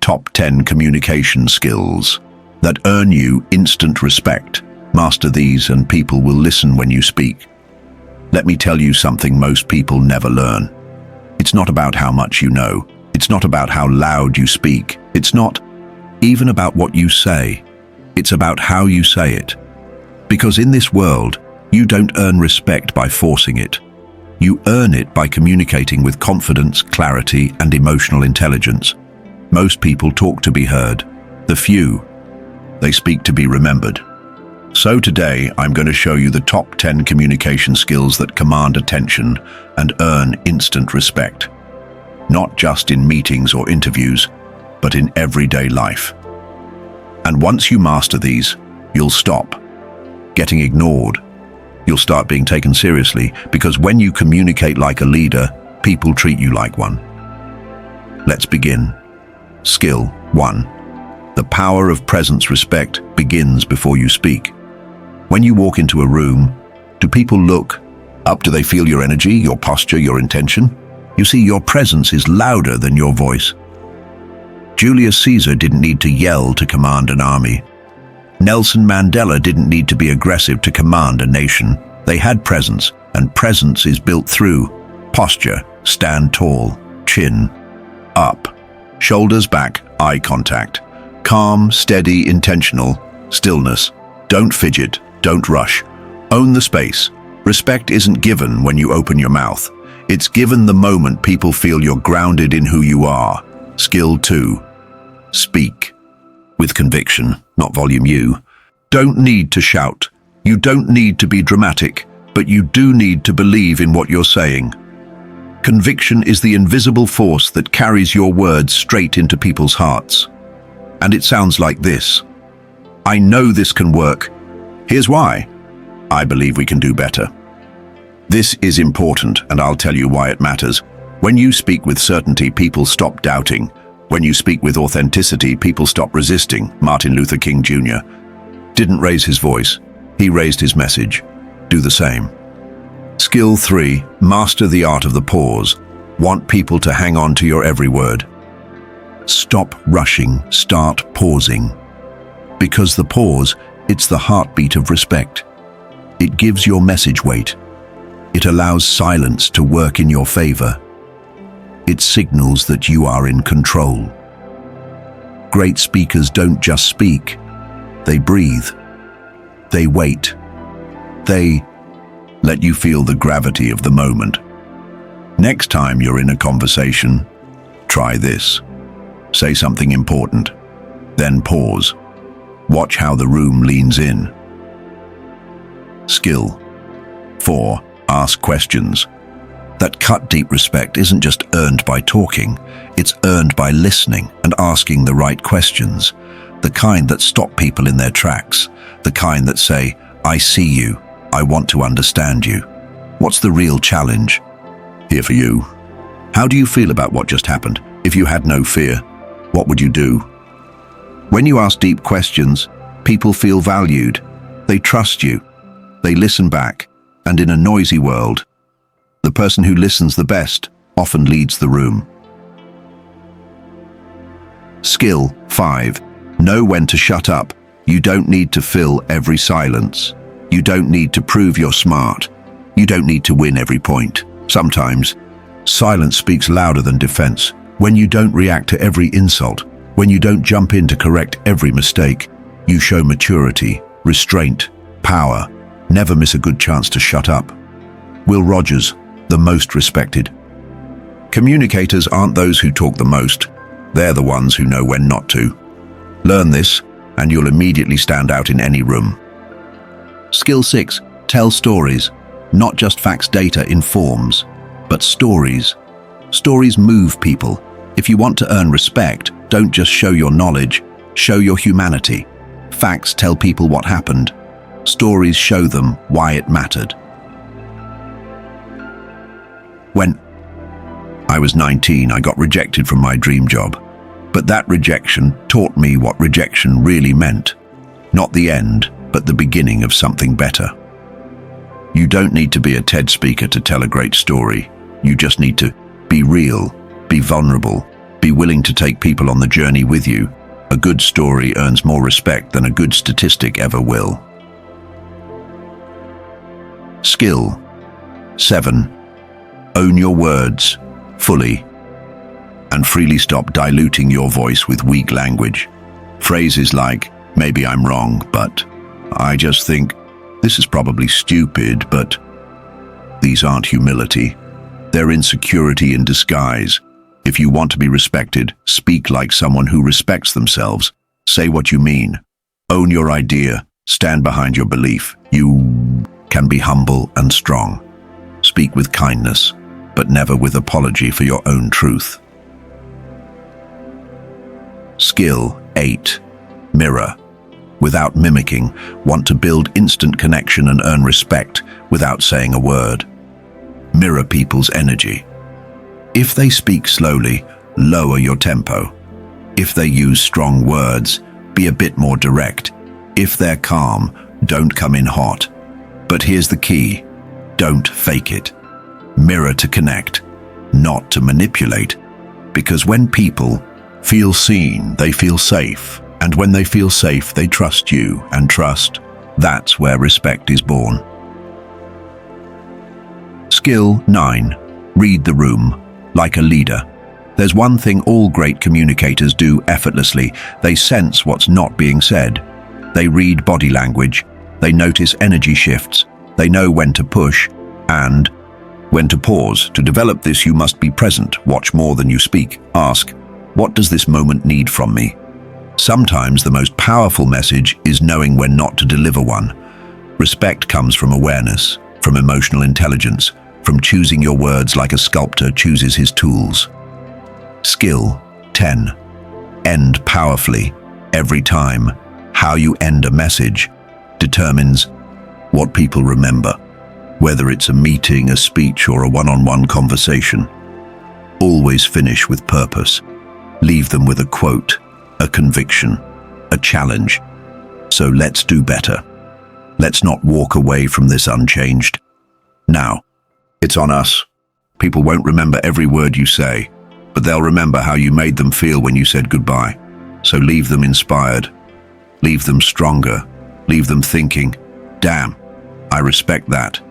top 10 communication skills that earn you instant respect. Master these and people will listen when you speak. Let me tell you something most people never learn. It's not about how much you know. It's not about how loud you speak. It's not even about what you say. It's about how you say it. Because in this world, you don't earn respect by forcing it. You earn it by communicating with confidence, clarity, and emotional intelligence. Most people talk to be heard. The few, they speak to be remembered. So today, I'm going to show you the top 10 communication skills that command attention and earn instant respect. Not just in meetings or interviews, but in everyday life. And once you master these, you'll stop getting ignored. You'll start being taken seriously, because when you communicate like a leader, people treat you like one. Let's begin. Skill 1. The power of presence. Respect begins before you speak. When you walk into a room, do people look up? Do they feel your energy, your posture, your intention? You see, your presence is louder than your voice. Julius Caesar didn't need to yell to command an army. Nelson Mandela didn't need to be aggressive to command a nation. They had presence, and presence is built through posture. Stand tall, chin up, shoulders back, eye contact. Calm, steady, intentional, stillness. Don't fidget, don't rush. Own the space. Respect isn't given when you open your mouth. It's given the moment people feel you're grounded in who you are. Skill 2. Speak with conviction, not volume. You don't need to shout. You don't need to be dramatic, but you do need to believe in what you're saying. Conviction is the invisible force that carries your words straight into people's hearts. And it sounds like this. I know this can work. Here's why. I believe we can do better. This is important, and I'll tell you why it matters. When you speak with certainty, people stop doubting. When you speak with authenticity, people stop resisting. Martin Luther King Jr. didn't raise his voice. He raised his message. Do the same. Skill 3. Master the art of the pause. Want people to hang on to your every word. Stop rushing. Start pausing. Because the pause, it's the heartbeat of respect. It gives your message weight. It allows silence to work in your favor. It signals that you are in control. Great speakers don't just speak. They breathe. They wait. They let you feel the gravity of the moment. Next time you're in a conversation, try this. Say something important, then pause. Watch how the room leans in. Skill 4. Ask questions. That cut deep. Respect isn't just earned by talking, it's earned by listening and asking the right questions. The kind that stop people in their tracks. The kind that say, I see you, I want to understand you. What's the real challenge? Here for you. How do you feel about what just happened? If you had no fear, what would you do? When you ask deep questions, people feel valued. They trust you. They listen back. And in a noisy world, the person who listens the best often leads the room. Skill 5. Know when to shut up. You don't need to fill every silence. You don't need to prove you're smart. You don't need to win every point. Sometimes, silence speaks louder than defense. When you don't react to every insult, when you don't jump in to correct every mistake, you show maturity, restraint, power. Never miss a good chance to shut up. Will Rogers, the most respected. Communicators aren't those who talk the most. They're the ones who know when not to. Learn this, and you'll immediately stand out in any room. Skill 6. Tell stories. Not just facts. Data informs, but stories. Stories move people. If you want to earn respect, don't just show your knowledge, show your humanity. Facts tell people what happened. Stories show them why it mattered. When I was 19, I got rejected from my dream job. But that rejection taught me what rejection really meant. Not the end, but the beginning of something better. You don't need to be a TED speaker to tell a great story. You just need to be real, be vulnerable, Be willing to take people on the journey with you. A good story earns more respect than a good statistic ever will. Skill 7. Own your words fully and freely. Stop diluting your voice with weak language. Phrases like, maybe I'm wrong, but I just think this is probably stupid, but these aren't humility. They're insecurity in disguise. If you want to be respected, speak like someone who respects themselves. Say what you mean. Own your idea. Stand behind your belief. You can be humble and strong. Speak with kindness, but never with apology for your own truth. Skill 8. Mirror. Without mimicking, want to build instant connection and earn respect without saying a word. Mirror people's energy. If they speak slowly, lower your tempo. If they use strong words, be a bit more direct. If they're calm, don't come in hot. But here's the key: don't fake it. Mirror to connect, not to manipulate. Because when people feel seen, they feel safe. And when they feel safe, they trust you. And trust, that's where respect is born. Skill 9. Read the room. Like a leader. There's one thing all great communicators do effortlessly. They sense what's not being said. They read body language. They notice energy shifts. They know when to push and when to pause. To develop this, you must be present. Watch more than you speak. Ask, what does this moment need from me? Sometimes the most powerful message is knowing when not to deliver one. Respect comes from awareness, from emotional intelligence, from choosing your words like a sculptor chooses his tools. Skill 10. End powerfully. Every time, how you end a message determines what people remember, whether it's a meeting, a speech, or a one-on-one conversation. Always finish with purpose. Leave them with a quote, a conviction, a challenge. So let's do better. Let's not walk away from this unchanged. Now, it's on us. People won't remember every word you say, but they'll remember how you made them feel when you said goodbye. So leave them inspired. Leave them stronger. Leave them thinking, damn, I respect that.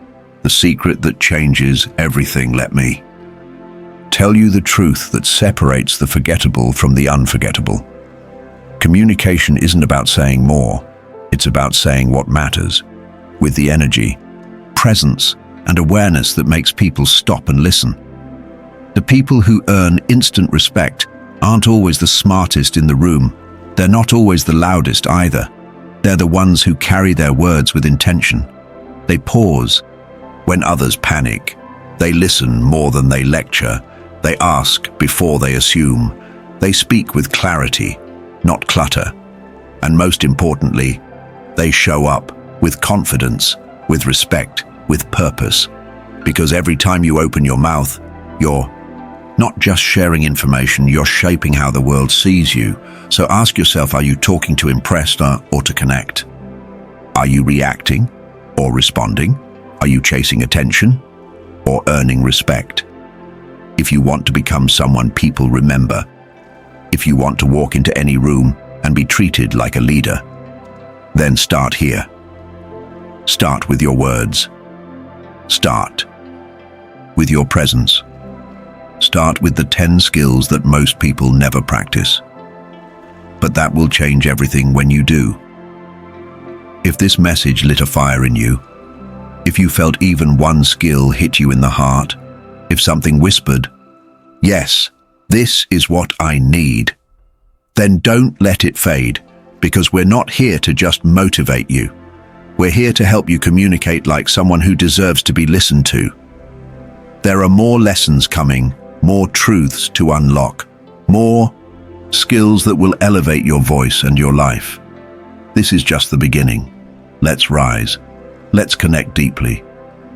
The secret that changes everything. Let me tell you the truth that separates the forgettable from the unforgettable. Communication isn't about saying more. It's about saying what matters, with the energy, presence, and awareness that makes people stop and listen. The people who earn instant respect aren't always the smartest in the room. They're not always the loudest either. They're the ones who carry their words with intention. They pause when others panic. They listen more than they lecture. They ask before they assume. They speak with clarity, not clutter. And most importantly, they show up with confidence, with respect, with purpose. Because every time you open your mouth, you're not just sharing information, you're shaping how the world sees you. So ask yourself, are you talking to impress or to connect? Are you reacting or responding? Are you chasing attention or earning respect? If you want to become someone people remember, if you want to walk into any room and be treated like a leader, then start here. Start with your words. Start with your presence. Start with the 10 skills that most people never practice. But that will change everything when you do. If this message lit a fire in you, if you felt even one skill hit you in the heart, if something whispered, yes, this is what I need, then don't let it fade, because we're not here to just motivate you. We're here to help you communicate like someone who deserves to be listened to. There are more lessons coming, more truths to unlock, more skills that will elevate your voice and your life. This is just the beginning. Let's rise. Let's connect deeply.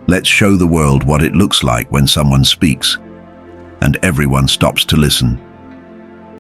Let's show the world what it looks like when someone speaks and everyone stops to listen.